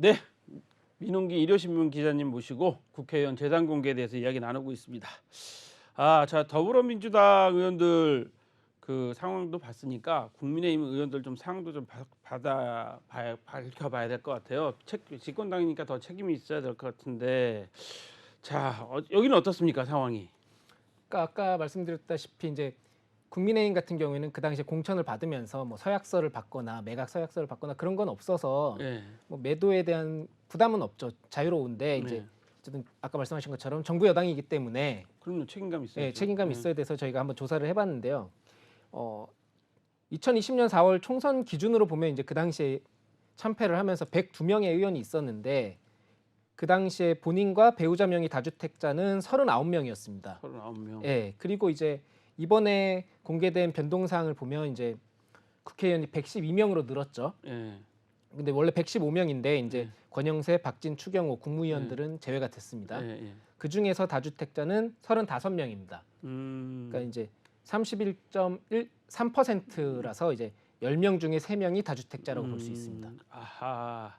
네, 민홍기 일요신문 기자님 모시고 국회의원 재산 공개에 대해서 이야기 나누고 있습니다. 자 더불어민주당 의원들 그 상황도 봤으니까 국민의힘 의원들 좀 상황도 좀 밝혀봐야 될 것 같아요. 집권당이니까 더 책임이 있어야 될 것 같은데, 자 여기는 어떻습니까 상황이? 그러니까 아까 말씀드렸다시피 이제 국민의힘 같은 경우에는 그 당시에 공천을 받으면서 뭐 서약서를 받거나 매각 서약서를 받거나 그런 건 없어서 네, 뭐 매도에 대한 부담은 없죠. 자유로운데 이제 네. 어쨌든 아까 말씀하신 것처럼 정부 여당이기 때문에 그럼요, 책임감 있어요. 예, 책임감이 있어야 돼서 저희가 한번 조사를 해봤는데요. 2020년 4월 총선 기준으로 보면 이제 그 당시에 참패를 하면서 102명의 의원이 있었는데 그 당시에 본인과 배우자 명의 다주택자는 39명이었습니다. 39명. 예, 그리고 이제 이번에 공개된 변동 사항을 보면 이제 국회의원이 112명으로 늘었죠. 예. 근데 원래 115명인데 이제 네. 권영세, 박진, 추경호 국무위원들은 제외가 됐습니다. 예, 예. 그 중에서 다주택자는 35명입니다. 그러니까 이제 31.13%라서 이제 10명 중에 3명이 다주택자라고 볼 수 있습니다. 아하.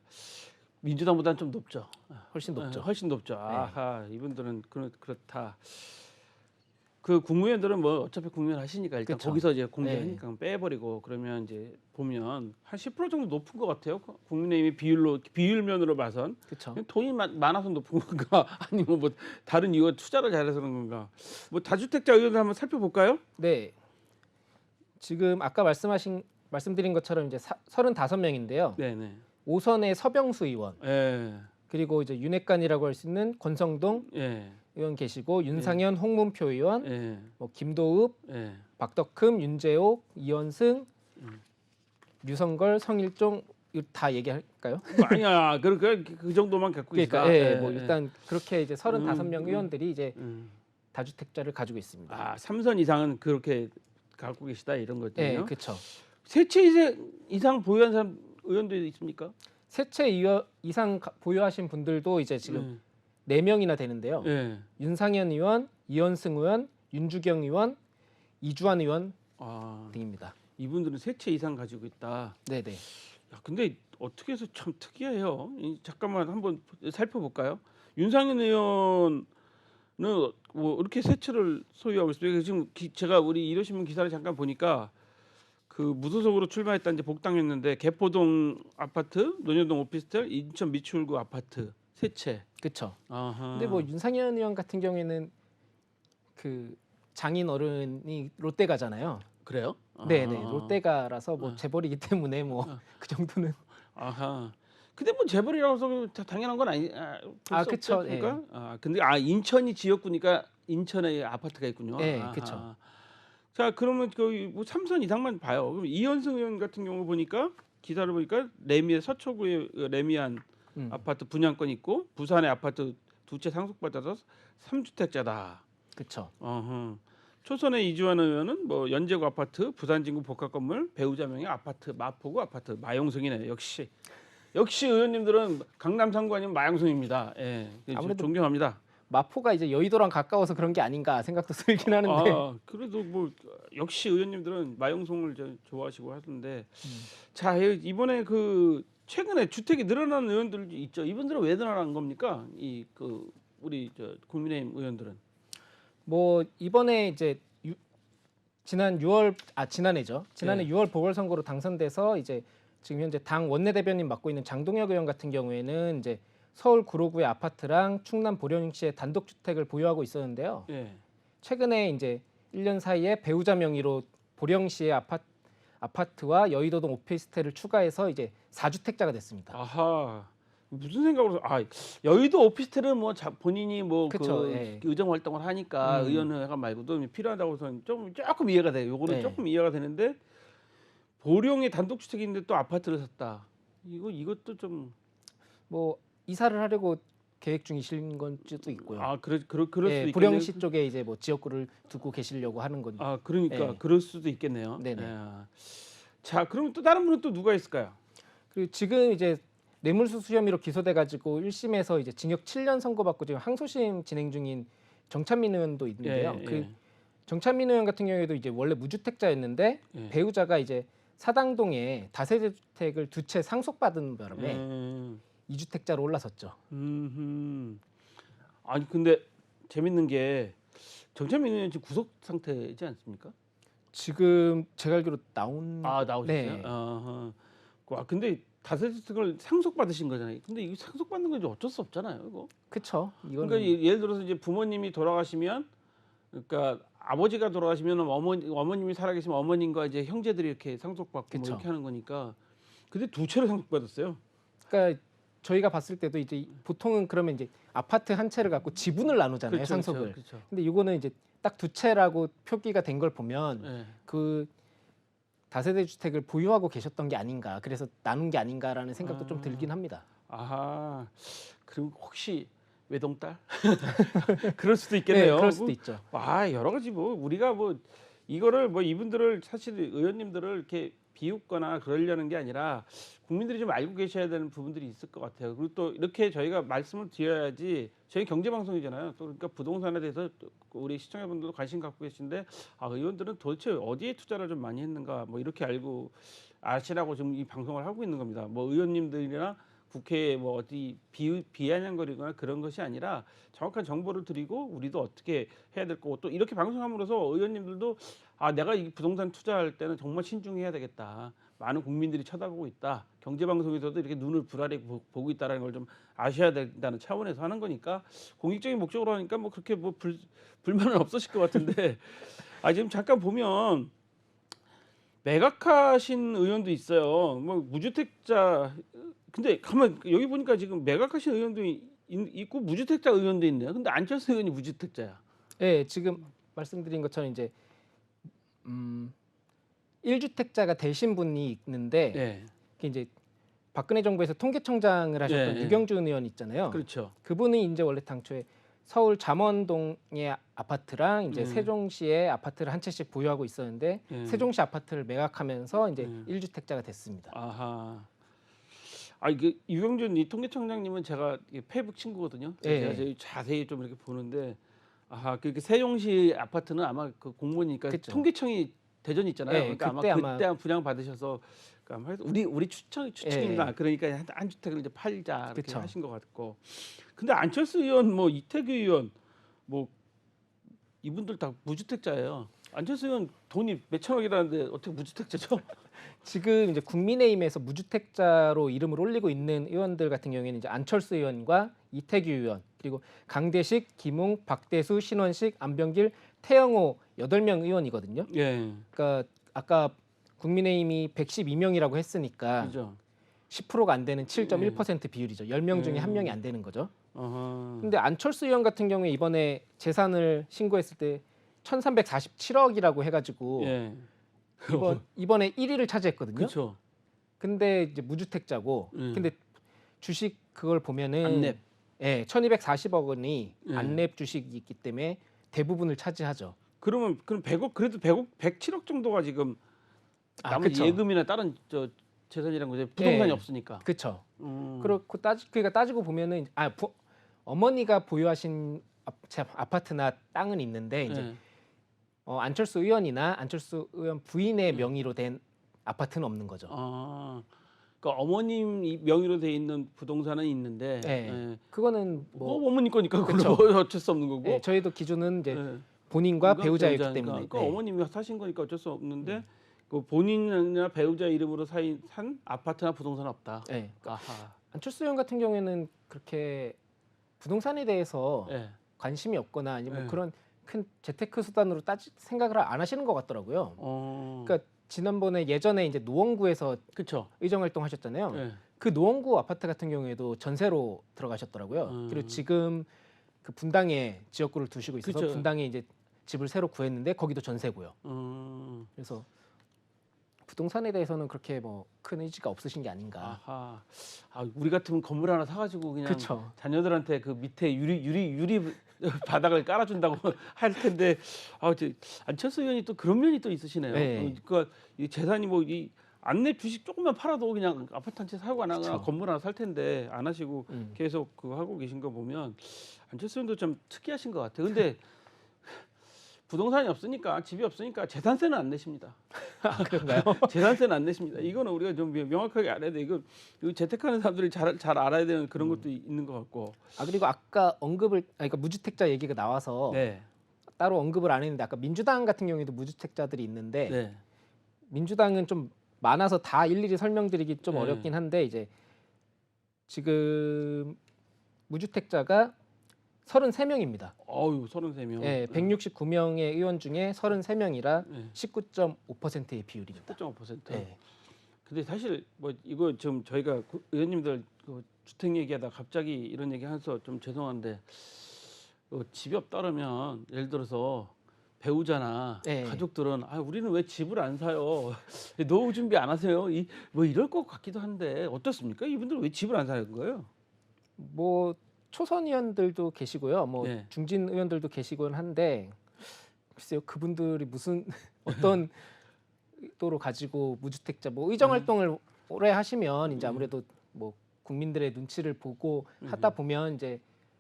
민주당보다는 좀 높죠. 훨씬 높죠. 훨씬 높죠. 아하, 이분들은 그렇다. 그 국무위원들은 뭐 어차피 국무위원 하시니까 일단 그쵸. 거기서 이제 공개하니까 빼버리고 그러면 이제 보면 한 10% 정도 높은 것 같아요. 국민의힘이 비율면으로 봐선 그렇죠. 돈이 많아서 높은 건가 아니면 뭐 다른 이유 투자를 잘해서 그런 건가. 뭐 다주택자 의원들 한번 살펴볼까요? 네. 지금 아까 말씀드린 것처럼 이제 35명인데요. 네네. 오선의 서병수 의원, 예. 그리고 이제 윤핵관이라고 할 수 있는 권성동 예. 의원 계시고 윤상현, 홍문표 의원, 예. 뭐 김도읍, 예. 박덕흠, 윤재옥, 이현승, 류성걸, 성일종 이거 다 얘기할까요? 아니야. 그 정도만 갖고 있다. 그러니까 예, 뭐 일단 그렇게 이제 35명 의원들이 이제 음. 다주택자를 가지고 있습니다. 삼선 이상은 그렇게 갖고 계시다 이런 거군요. 예, 그렇죠. 세채 이상 보유한 사람 의원들이 있습니까? 세 채 이상 보유하신 분들도 이제 지금 4명이나 되는데요. 예. 윤상현 의원, 이현승 의원, 윤주경 의원, 이주환 의원 등입니다. 이분들은 세 채 이상 가지고 있다. 네네. 야, 근데 어떻게 해서 참 특이해요. 잠깐만 한번 살펴볼까요? 윤상현 의원은 뭐 이렇게 세 채를 소유하고 있습니다. 지금 제가 우리 일요신문 기사를 잠깐 보니까 그 무소속으로 출마했다 이제 복당했는데 개포동 아파트, 논현동 오피스텔, 인천 미추홀구 아파트 세 채. 그렇죠. 아하. 근데 뭐 윤상현 의원 같은 경우에는 그 장인 어른이 롯데가잖아요. 그래요? 네네. 롯데가라서 뭐 재벌이기 때문에 뭐 그 정도는. 아하. 근데 뭐 재벌이라고 해서 당연한 건 그쵸. 예. 근데 인천이 지역구니까 인천에 아파트가 있군요. 네, 아하. 그쵸. 자, 그러면 거의 뭐 3선 이상만 봐요. 그럼 이현승 의원 같은 경우 보니까 기사를 보니까 레미의 서초구의 레미안 아파트 분양권 있고 부산의 아파트 2채 상속받아서 3주택자다. 그쵸. 어허. 초선의 이주환 의원은 뭐 연제구 아파트, 부산 진구 복합 건물, 배우자 명의 아파트, 마포구 아파트, 마용성이네. 역시 의원님들은 강남 상구 아니면 마용성입니다. 예, 아무래도 존경합니다. 마포가 이제 여의도랑 가까워서 그런 게 아닌가 생각도 들긴 하는데. 그래도 뭐 역시 의원님들은 마용성을 좋아하시고 하던데. 자, 이번에 그 최근에 주택이 늘어난 의원들 있죠. 이분들은 왜 늘어난 겁니까? 우리 국민의힘 의원들은. 뭐 이번에 이제 지난해죠. 지난해 네. 6월 보궐선거로 당선돼서 이제 지금 현재 당 원내대변인 맡고 있는 장동혁 의원 같은 경우에는 이제 서울 구로구의 아파트랑 충남 보령시의 단독주택을 보유하고 있었는데요. 예. 최근에 이제 1년 사이에 배우자 명의로 보령시의 아파트와 여의도동 오피스텔을 추가해서 이제 4주택자가 됐습니다. 아하. 무슨 생각으로 여의도 오피스텔은 뭐 본인이 뭐 그쵸, 예. 의정 활동을 하니까 의원회관 말고도 필요하다고 해서 조금 이해가 돼요. 요거는 네. 조금 이해가 되는데 보령에 단독주택인데 또 아파트를 샀다. 이것도 좀 뭐 이사를 하려고 계획 중이신 건 수도 있고요. 그럴 수도 예, 있겠네요. 보령시 쪽에 이제 뭐 지역구를 두고 계시려고 하는 건. 그러니까 예. 그럴 수도 있겠네요. 네네. 예. 자, 그러면 또 다른 분은 또 누가 있을까요? 그리고 지금 이제 뇌물수수 혐의로 기소돼가지고 1심에서 이제 징역 7년 선고받고 지금 항소심 진행 중인 정찬민 의원도 있는데요. 예, 그 예. 정찬민 의원 같은 경우에도 이제 원래 무주택자였는데 예. 배우자가 이제 사당동에 다세대 주택을 2채 상속받은 바람에 2주택자로 올라섰죠. 아니 근데 재밌는 게 정찬민 의원 지금 구속 상태이지 않습니까? 지금 제가 알기로 나온 아 나오셨어요? 네. 아하. 근데 다세대특을 상속받으신 거잖아요. 근데 이거 상속받는 건 이제 어쩔 수 없잖아요, 이거. 그쵸. 이거는 그러니까 예를 들어서 이제 부모님이 돌아가시면, 그러니까 아버지가 돌아가시면 어머님이 살아계시면 어머님과 이제 형제들이 이렇게 상속받고 뭐 그쵸. 이렇게 하는 거니까. 근데 두 채를 상속받았어요. 그러니까 저희가 봤을 때도 이제 보통은 그러면 이제 아파트 한 채를 갖고 지분을 나누잖아요, 그렇죠, 상속을. 그렇죠. 근데 이거는 이제 딱 두 채라고 표기가 된 걸 보면 예. 그 다세대 주택을 보유하고 계셨던 게 아닌가. 그래서 나눈 게 아닌가라는 생각도 좀 들긴 합니다. 아하. 그럼 혹시 외동딸? 그럴 수도 네, 있겠네요. 그럴 수도 있죠. 여러 가지 뭐 우리가 뭐 이거를 뭐 이분들을 사실 의원님들을 이렇게 비웃거나 그러려는 게 아니라 국민들이 좀 알고 계셔야 되는 부분들이 있을 것 같아요. 그리고 또 이렇게 저희가 말씀을 드려야지, 저희 경제 방송이잖아요. 또 그러니까 부동산에 대해서 또 우리 시청자분들도 관심 갖고 계신데, 의원들은 도대체 어디에 투자를 좀 많이 했는가 뭐 이렇게 알고 아시라고 지금 이 방송을 하고 있는 겁니다. 뭐 의원님들이나 국회에 뭐 어디 비아냥거리거나 그런 것이 아니라 정확한 정보를 드리고 우리도 어떻게 해야 될 거고, 또 이렇게 방송함으로써 의원님들도 내가 이 부동산 투자할 때는 정말 신중해야 되겠다. 많은 국민들이 쳐다보고 있다. 경제 방송에서도 이렇게 눈을 불아래 보고 있다라는 걸 좀 아셔야 된다는 차원에서 하는 거니까, 공익적인 목적으로 하니까 뭐 그렇게 뭐 불만은 없으실 것 같은데 지금 잠깐 보면 매각하신 의원도 있어요. 뭐 무주택자. 근데 가만 여기 보니까 지금 매각하신 의원도 있고 무주택자 의원도 있네요. 근데 안철수 의원이 무주택자야. 네, 지금 말씀드린 것처럼 이제 1주택자가 되신 분이 있는데 네. 그게 이제 박근혜 정부에서 통계청장을 하셨던 예, 예. 유경준 의원 있잖아요. 그렇죠. 그분이 이제 원래 당초에 서울 잠원동의 아파트랑 이제 세종시의 아파트를 한 채씩 보유하고 있었는데 세종시 아파트를 매각하면서 이제 1주택자가 됐습니다. 아하. 이게 유경준 이 통계청장님은 제가 페이북 친구거든요. 제가 제일 자세히 좀 이렇게 보는데, 그 세종시 아파트는 아마 그 공무원이니까 그쵸. 통계청이 대전이 있잖아요. 네, 그러니까 그때 아마 분양 받으셔서, 그러니까 우리 추측입니다. 예. 그러니까 한 주택을 이제 팔자 이렇게 그쵸. 하신 것 같고. 근데 안철수 의원, 뭐 이태규 의원, 뭐 이분들 다 무주택자예요. 안철수 의원 돈이 몇천억이라는데 어떻게 무주택자죠? 지금 이제 국민의힘에서 무주택자로 이름을 올리고 있는 의원들 같은 경우에는 이제 안철수 의원과 이태규 의원, 그리고 강대식, 김웅, 박대수, 신원식, 안병길, 태영호 8명 의원이거든요. 예. 그러니까 아까 국민의힘이 112명이라고 했으니까 그죠. 10%가 안 되는 7.1% 비율이죠. 10명 중에 한 명이 안 되는 거죠. 어허. 근데 안철수 의원 같은 경우에 이번에 재산을 신고했을 때 1,347억이라고 해가지고 예. 이번에 1위를 차지했거든요. 그렇죠. 근데 이제 무주택자고, 근데 주식 그걸 보면은 안랩. 1,240억 원이 예. 안랩 주식이 있기 때문에 대부분을 차지하죠. 그럼 100억, 그래도 107억 정도가 지금 나머지 그쵸. 예금이나 다른 재산이란 거죠. 부동산이 예. 없으니까. 그렇죠. 음. 그렇고 그러니까 따지고 보면은 어머니가 보유하신 아파트나 땅은 있는데 이제 예. 안철수 의원이나 안철수 의원 부인의 명의로 된 아파트는 없는 거죠. 그러니까 어머님 명의로 돼 있는 부동산은 있는데, 예. 그거는 뭐 어머님 거니까 그쵸. 그걸 어쩔 수 없는 거고. 예, 저희도 기준은 이제 예. 본인과 그러니까 배우자였기 배우자니까. 때문에. 그러니까 어머님이 사신 거니까 어쩔 수 없는데, 그 본인이나 배우자 이름으로 산 아파트나 부동산은 없다. 예. 아하. 안철수 의원 같은 경우에는 그렇게 부동산에 대해서 예. 관심이 없거나 아니면 예. 그런 큰 재테크 수단으로 생각을 안 하시는 것 같더라고요. 그러니까 지난번에 예전에 이제 노원구에서 그렇죠. 의정 활동하셨잖아요. 예. 그 노원구 아파트 같은 경우에도 전세로 들어가셨더라고요. 그리고 지금 그 분당에 지역구를 두시고 있어서 그쵸. 분당에 이제 집을 새로 구했는데 거기도 전세고요. 그래서 부동산에 대해서는 그렇게 뭐 큰 의지가 없으신 게 아닌가. 아하. 우리 같으면 건물 하나 사가지고 그냥 그쵸. 자녀들한테 그 밑에 유리 바닥을 깔아준다고 할 텐데, 안철수 의원이 또 그런 면이 또 있으시네요. 네. 그러니까 이 재산이 뭐 이 안내 주식 조금만 팔아도 그냥 아파트 한 채 사고 안 하거나 그쵸. 건물 하나 살 텐데 안 하시고 계속 그거 하고 계신 거 보면 안철수 의원도 좀 특이하신 것 같아요. 근데 부동산이 없으니까 집이 없으니까 재산세는 안 내십니다. 아, 그런가요? 재산세는 안 내십니다. 이거는 우리가 좀 명확하게 알아야 돼. 이거 재테크하는 사람들이 잘 알아야 되는 그런 것도 있는 것 같고. 아, 그리고 아까 그러니까 무주택자 얘기가 나와서 네. 따로 언급을 안 했는데 아까 민주당 같은 경우에도 무주택자들이 있는데 네. 민주당은 좀 많아서 다 일일이 설명드리기 좀 네. 어렵긴 한데 이제 지금 무주택자가 33명입니다. 어유 33명. 예, 169명의 의원 중에 33명이라 네. 19.5%의 비율입니다. 19.5%. 예. 근데 사실 뭐 이거 좀 저희가 의원님들 그 주택 얘기하다 갑자기 이런 얘기 해서 좀 죄송한데 집이 없다 그러면 예를 들어서 배우자나 네. 가족들은 우리는 왜 집을 안 사요? 노후 준비 안 하세요? 뭐 이럴 것 같기도 한데 어떻습니까? 이분들은 왜 집을 안 사는 거예요? 뭐 초선 의원들도 계시고요. 뭐 네. 중진 의원들도 계시곤 한데 글쎄요. 그분들이 무슨 어떤 의도로 가지고 무주택자 뭐 의정 활동을 오래 하시면 이제 아무래도 뭐 국민들의 눈치를 보고 하다 보면 이제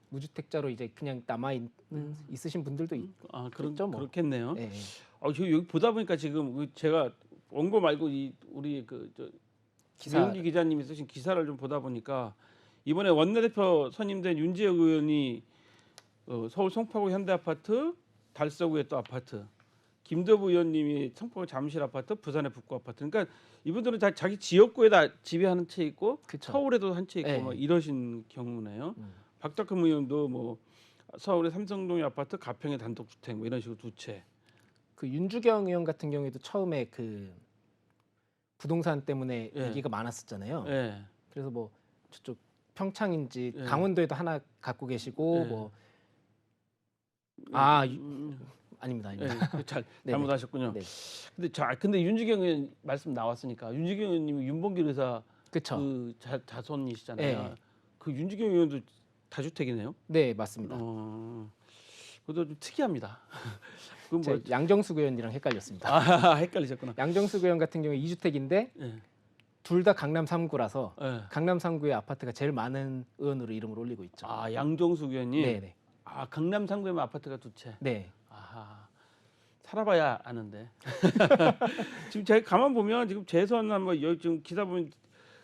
무주택자로 이제 그냥 남아 있으신 분들도 있겠죠. 뭐. 그렇겠네요. 예. 저 여기 보다 보니까 지금 제가 원고 말고 우리 기사. 김용기 기자님이 쓰신 기사를 좀 보다 보니까 이번에 원내대표 선임된 윤지혁 의원이 서울 송파구 현대아파트, 달서구의 또 아파트, 김도부 의원님이 청파구 잠실 아파트, 부산의 북구 아파트. 그러니까 이분들은 다 자기 지역구에다 집이 한 채 있고 그쵸. 서울에도 한 채 있고 네. 뭐 이러신 경우네요. 박덕흠 의원도 뭐 서울의 삼성동의 아파트, 가평의 단독주택 뭐 이런 식으로 두 채. 그 윤주경 의원 같은 경우에도 처음에 그 부동산 때문에 예. 얘기가 많았었잖아요. 예. 그래서 뭐 저쪽 평창인지 예. 강원도에도 하나 갖고 계시고 예. 뭐 아닙니다. 예, 잘 네네. 잘못하셨군요. 네. 근데 윤주경 의원 말씀 나왔으니까 윤주경 의원님이 윤봉길 의사 그쵸. 그 자손이시잖아요. 네. 그 윤주경 의원도 다주택이네요. 네, 맞습니다. 그것도 좀 특이합니다. 그럼 뭐 제가 양정숙 의원이랑 헷갈렸습니다. 헷갈리셨구나. 양정숙 의원 같은 경우에 2주택인데 예. 둘 다 강남 3구라서 예. 강남 3구의 아파트가 제일 많은 의원으로 이름을 올리고 있죠. 양정숙 의원님. 네네. 강남 상구에만 아파트가 두 채. 네. 살아봐야 아는데. 지금 제가 가만 보면 지금 재선한 뭐 여기 지금 기사 보면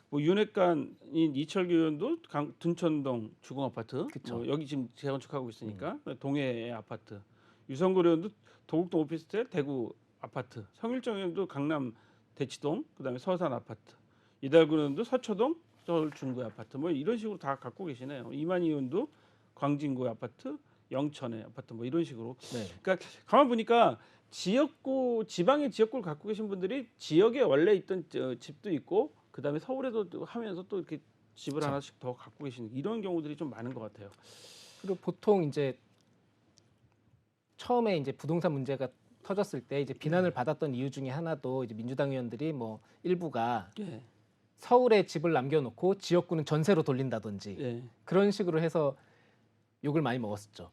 뭐 윤핵관인 이철규 의원도 둔천동 주공 아파트. 그쵸. 여기 지금 재건축하고 있으니까 동해의 아파트. 유성구 의원도 도곡동 오피스텔 대구 아파트. 성일정 의원도 강남 대치동 그다음에 서산 아파트. 이달구 의원도 서초동 서울 중구의 아파트. 뭐 이런 식으로 다 갖고 계시네요. 이만희 의원도 광진구의 아파트. 영천의 아파트 뭐 이런 식으로. 네. 그러니까 가만 보니까 지역구 지방의 지역구를 갖고 계신 분들이 지역에 원래 있던 집도 있고 그다음에 서울에도 또 하면서 또 이렇게 집을 그쵸. 하나씩 더 갖고 계시는 이런 경우들이 좀 많은 것 같아요. 그리고 보통 이제 처음에 이제 부동산 문제가 터졌을 때 이제 비난을 받았던 이유 중에 하나도 이제 민주당 의원들이 뭐 일부가 예. 서울에 집을 남겨놓고 지역구는 전세로 돌린다든지 예. 그런 식으로 해서 욕을 많이 먹었었죠.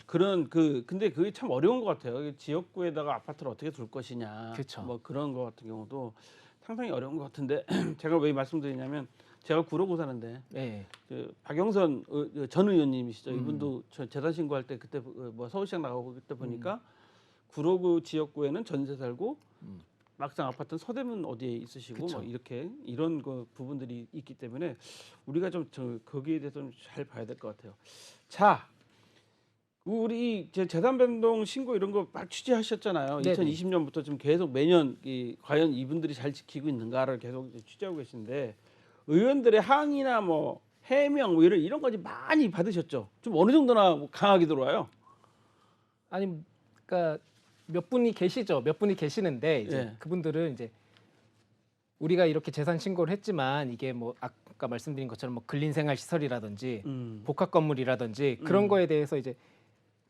근데 그게 참 어려운 것 같아요. 지역구에다가 아파트를 어떻게 둘 것이냐. 그쵸. 뭐 그런 것 같은 경우도 상당히 어려운 것 같은데 제가 왜 말씀드리냐면 제가 구로구 사는데 네. 그 박영선 전 의원님이시죠. 이분도 저 재산 신고할 때 그때 뭐 서울시장 나가고 그때 보니까 구로구 지역구에는 전세 살고 막상 아파트는 서대문 어디에 있으시고 그쵸. 뭐 이렇게 이런 그 부분들이 있기 때문에 우리가 좀 거기에 대해서 좀 잘 봐야 될 것 같아요. 자, 우리 재산 변동 신고 이런 거 막 취재하셨잖아요. 네네. 2020년부터 지금 계속 매년 과연 이분들이 잘 지키고 있는가를 계속 취재하고 계신데 의원들의 항의나 뭐 해명 뭐 이런 거지 많이 받으셨죠. 좀 어느 정도나 강하게 들어와요. 아니 그러니까 몇 분이 계시죠. 몇 분이 계시는데 이제 예. 그분들은 이제 우리가 이렇게 재산 신고를 했지만 이게 뭐 아까 말씀드린 것처럼 뭐 근린생활 시설이라든지 복합 건물이라든지 그런 거에 대해서 이제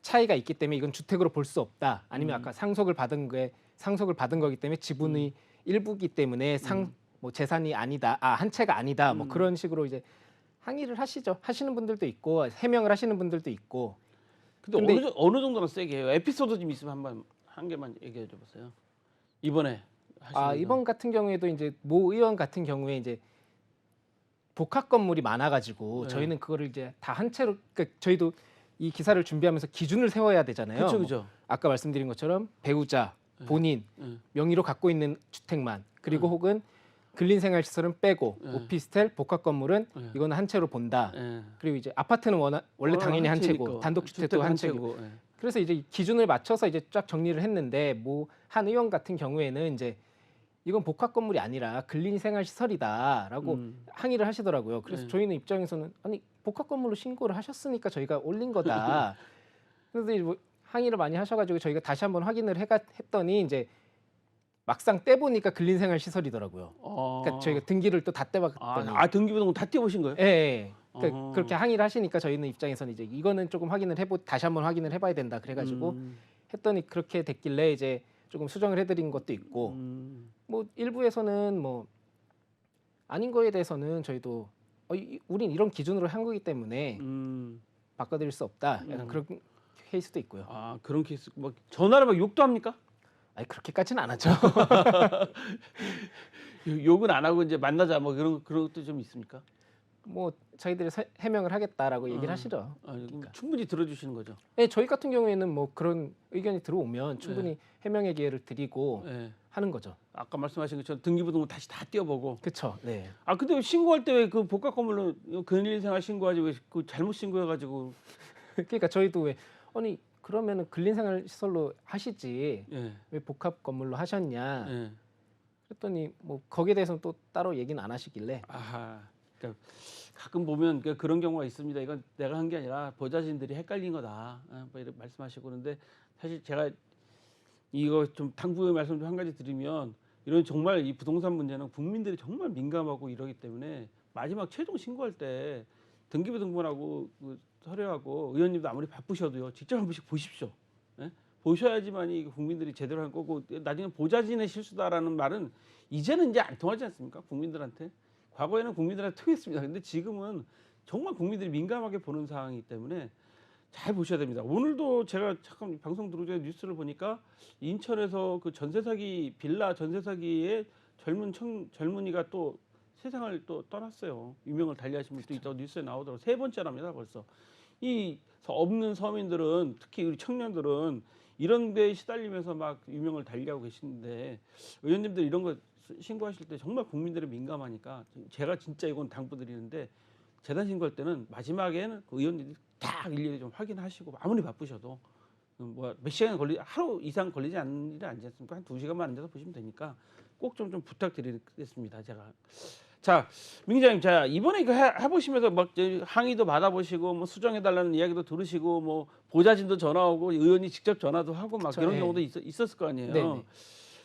차이가 있기 때문에 이건 주택으로 볼 수 없다. 아니면 아까 상속을 받은 거기 때문에 지분의 일부기 때문에 뭐 재산이 아니다. 한 채가 아니다. 뭐 그런 식으로 이제 항의를 하시는 분들도 있고 해명을 하시는 분들도 있고. 근데 어느 정도나 세게 해요? 에피소드 좀 있으면 한 개만 얘기해 줘 보세요. 이번에 하시면서. 이번 같은 경우에도 이제 모 의원 같은 경우에 이제 복합 건물이 많아가지고 네. 저희는 그거를 이제 다 한 채로 그러니까 저희도 이 기사를 준비하면서 기준을 세워야 되잖아요. 그렇죠, 뭐 그렇죠. 아까 말씀드린 것처럼 배우자, 네. 본인 네. 명의로 갖고 있는 주택만 그리고 네. 혹은 근린생활시설은 빼고 네. 오피스텔, 복합 건물은 네. 이거는 한 채로 본다. 예. 그리고 이제 아파트는 원래 당연히 한 채고 채니까. 단독주택도 한 채고. 예. 그래서 이제 기준을 맞춰서 이제 쫙 정리를 했는데 뭐 한 의원 같은 경우에는 이제 이건 복합 건물이 아니라 근린생활시설이다라고 항의를 하시더라고요. 그래서 네. 저희는 입장에서는 아니 복합 건물로 신고를 하셨으니까 저희가 올린 거다. 그래서 이제 뭐 항의를 많이 하셔가지고 저희가 다시 한번 확인을 했더니 이제 막상 떼보니까 근린생활시설이더라고요. 그러니까 저희가 등기를 또 다 떼봤더니 등기부등본 다 떼보신 거예요? 예, 예. 그러니까 어허. 그렇게 항의를 하시니까 저희는 입장에서는 이제 이거는 조금 다시 한번 확인을 해봐야 된다 그래가지고 했더니 그렇게 됐길래 이제 조금 수정을 해드린 것도 있고 뭐 일부에서는 뭐 아닌 거에 대해서는 저희도 우린 이런 기준으로 한 거기 때문에 바꿔드릴 수 없다. 약간 그런 케이스도 있고요. 아, 그런 케이스. 막 전화를 막 욕도 합니까? 아니 그렇게까지는 안 하죠. 욕은 안 하고 이제 만나자 뭐 그런 것도 좀 있습니까? 뭐 자기들이 해명을 하겠다라고 얘기를 하시죠. 그러니까. 충분히 들어주시는 거죠. 네, 저희 같은 경우에는 뭐 그런 의견이 들어오면 충분히 해명의 기회를 드리고 예. 하는 거죠. 아까 말씀하신 것처럼 등기부등본 다시 다 떼어보고. 그렇죠. 네. 아, 근데 왜 신고할 때 왜 그 복합 건물로 근린생활 신고하지 왜 그 잘못 신고해가지고. 그러니까 저희도 왜 아니 그러면은 근린생활 시설로 하시지 예. 왜 복합 건물로 하셨냐 예. 그랬더니 뭐 거기에 대해서는 또 따로 얘기는 안 하시길래 아하. 그러니까 가끔 보면 그런 경우가 있습니다. 이건 내가 한 게 아니라 보좌진들이 헷갈린 거다. 뭐 이렇게 말씀하시고 그런데 사실 제가 이거 좀 당부의 말씀 좀 한 가지 드리면 이런 정말 이 부동산 문제는 국민들이 정말 민감하고 이러기 때문에 마지막 최종 신고할 때 등기부등본하고 그 서류하고 의원님도 아무리 바쁘셔도요 직접 한 번씩 보십시오. 예? 보셔야지만이 국민들이 제대로 한 거고 나중에 보좌진의 실수다라는 말은 이제는 이제 안 통하지 않습니까? 국민들한테. 과거에는 국민들한테 통했습니다. 근데 지금은 정말 국민들이 민감하게 보는 상황이기 때문에 잘 보셔야 됩니다. 오늘도 제가 잠깐 방송 들어오기 전에 뉴스를 보니까 인천에서 그 전세 사기 빌라 전세 사기에 젊은이가 또 세상을 또 떠났어요. 유명을 달리하신 분도 있다고 뉴스에 나오더라고요. 세 번째랍니다 벌써. 이 없는 서민들은 특히 우리 청년들은 이런 데에 시달리면서 막 유명을 달리하고 계시는데 의원님들 이런 거 신고하실 때 정말 국민들이 민감하니까 제가 진짜 이건 당부드리는데 재단 신고할 때는 마지막에는 그 의원님들이 딱 일일이 좀 확인하시고 아무리 바쁘셔도 뭐 몇 시간 하루 이상 걸리지 않는 일이 아니지 않습니까? 한 2시간만 앉아서 보시면 되니까 꼭 좀 부탁드리겠습니다. 제가. 자, 민기자님, 자 이번에 이거 해보시면서 막 항의도 받아보시고 뭐 수정해달라는 이야기도 들으시고 뭐 보좌진도 전화 오고 의원이 직접 전화도 하고 막 그쵸, 이런 예. 경우도 있었을 거 아니에요. 네네.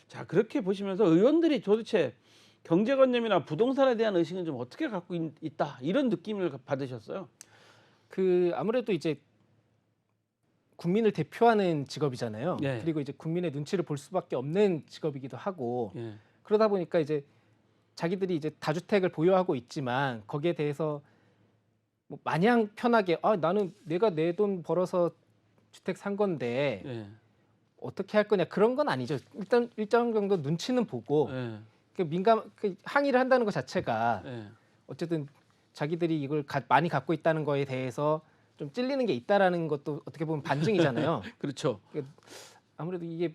자, 그렇게 보시면서 의원들이 도대체 경제관념이나 부동산에 대한 의식은 좀 어떻게 갖고 있다 이런 느낌을 받으셨어요? 그 아무래도 이제 국민을 대표하는 직업이잖아요. 예. 그리고 이제 국민의 눈치를 볼 수밖에 없는 직업이기도 하고 예. 그러다 보니까 이제 자기들이 이제 다주택을 보유하고 있지만 거기에 대해서 뭐 마냥 편하게 나는 내가 내 돈 벌어서 주택 산 건데 예. 어떻게 할 거냐 그런 건 아니죠. 일단 일정 정도 눈치는 보고 예. 그 항의를 한다는 것 자체가 예. 어쨌든 자기들이 이걸 많이 갖고 있다는 거에 대해서 좀 찔리는 게 있다라는 것도 어떻게 보면 반증이잖아요. 그렇죠. 아무래도 이게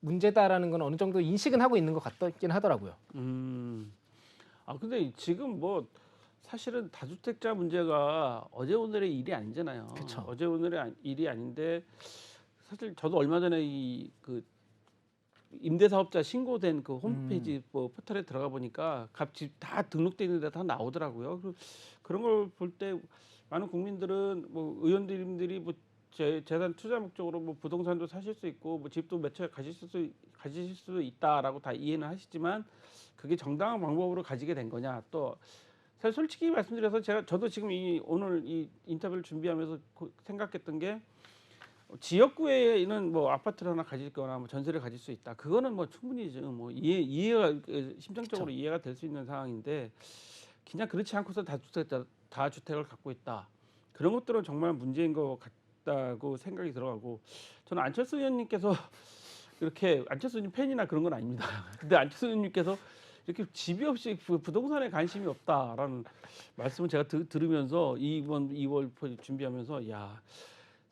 문제다라는 건 어느 정도 인식은 하고 있는 것 같긴 하더라고요. 아 근데 지금 뭐 사실은 다주택자 문제가 어제 오늘의 일이 아니잖아요. 그쵸. 어제 오늘의 일이 아닌데 사실 저도 얼마 전에 이 그 임대사업자 신고된 그 홈페이지 뭐 포털에 들어가 보니까 값집 다 등록돼 있는 데 다 나오더라고요. 그런 걸 볼 때 많은 국민들은 뭐 의원님들이 뭐 재산 투자 목적으로 뭐 부동산도 사실 수 있고 뭐 집도 몇 채 가지실 수도 있다라고 다 이해는 하시지만 그게 정당한 방법으로 가지게 된 거냐 또 사실 솔직히 말씀드려서 저도 지금 오늘 이 인터뷰를 준비하면서 생각했던 게 지역구에는 뭐 아파트를 하나 가질 거나 뭐 전세를 가질 수 있다. 그거는 뭐 충분히 좀 뭐 이해가 심정적으로 그쵸. 이해가 될 수 있는 상황인데 그냥 그렇지 않고서 다주택을 갖고 있다. 그런 것들은 정말 문제인 것 같다고 생각이 들어가고 저는 안철수 의원님께서 이렇게 안철수 의원님 팬이나 그런 건 아닙니다. 근데 안철수 의원님께서 이렇게 집이 없이 부동산에 관심이 없다라는 말씀을 제가 들으면서 이번 2월 준비하면서 야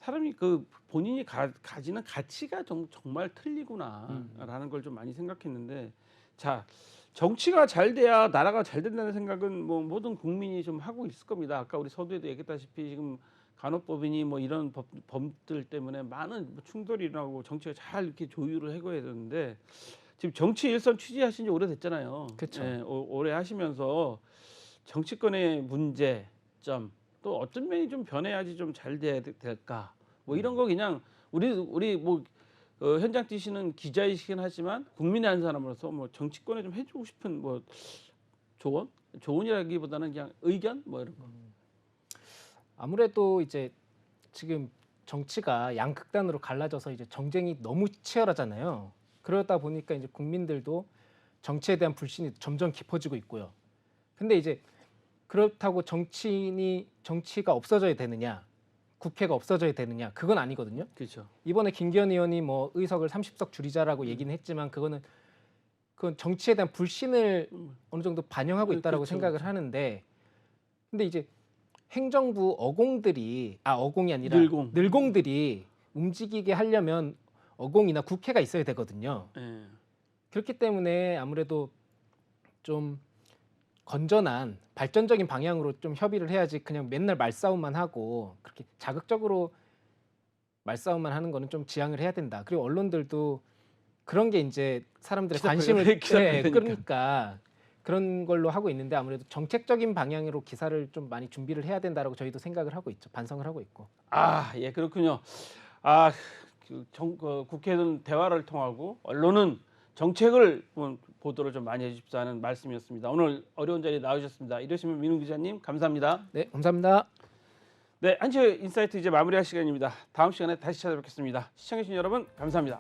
사람이 그 본인이 가지는 가치가 정말 틀리구나라는 걸 좀 많이 생각했는데, 자, 정치가 잘 돼야 나라가 잘 된다는 생각은 뭐 모든 국민이 좀 하고 있을 겁니다. 아까 우리 서두에도 얘기했다시피 지금 간호법이니 뭐 이런 법들 때문에 많은 뭐 충돌이 일어나고 정치가 잘 이렇게 조율을 해가야 되는데, 지금 정치 일선 취재하신 지 오래됐잖아요. 그쵸. 예, 오래 하시면서 정치권의 문제점, 또 어떤 면이 좀 변해야지 좀 잘 돼야 될까, 뭐 이런 거 그냥 우리 뭐 현장 뛰시는 기자이시긴 하지만 국민의 한 사람으로서 뭐 정치권에 좀 해주고 싶은 뭐 조언이라기보다는 그냥 의견 뭐 이런 거. 아무래도 이제 지금 정치가 양극단으로 갈라져서 이제 정쟁이 너무 치열하잖아요. 그러다 보니까 이제 국민들도 정치에 대한 불신이 점점 깊어지고 있고요. 근데 이제 그렇다고 정치가 없어져야 되느냐, 국회가 없어져야 되느냐, 그건 아니거든요. 그렇죠. 이번에 김기현 의원이 뭐 의석을 30석 줄이자라고 얘기는 했지만 그건 정치에 대한 불신을 어느 정도 반영하고 있다라고 그렇죠, 생각을 그렇죠. 하는데, 근데 이제 행정부 어공이 아니라 늘공. 늘공들이 움직이게 하려면 어공이나 국회가 있어야 되거든요. 예. 그렇기 때문에 아무래도 좀 건전한 발전적인 방향으로 좀 협의를 해야지, 그냥 맨날 말싸움만 하고 그렇게 자극적으로 말싸움만 하는 거는 좀 지양을 해야 된다. 그리고 언론들도 그런 게 이제 사람들의 관심을 기사가 되니까. 끌니까 그런 걸로 하고 있는데, 아무래도 정책적인 방향으로 기사를 좀 많이 준비를 해야 된다라고 저희도 생각을 하고 있죠. 반성을 하고 있고. 아, 예, 그렇군요. 아, 국회는 대화를 통하고 언론은 정책을 보도를 좀 많이 해주십사 하는 말씀이었습니다. 오늘 어려운 자리에 나오셨습니다. 이러시면 민웅 기자님 감사합니다. 네, 감사합니다. 네, 한시의 인사이트 이제 마무리할 시간입니다. 다음 시간에 다시 찾아뵙겠습니다. 시청해주신 여러분 감사합니다.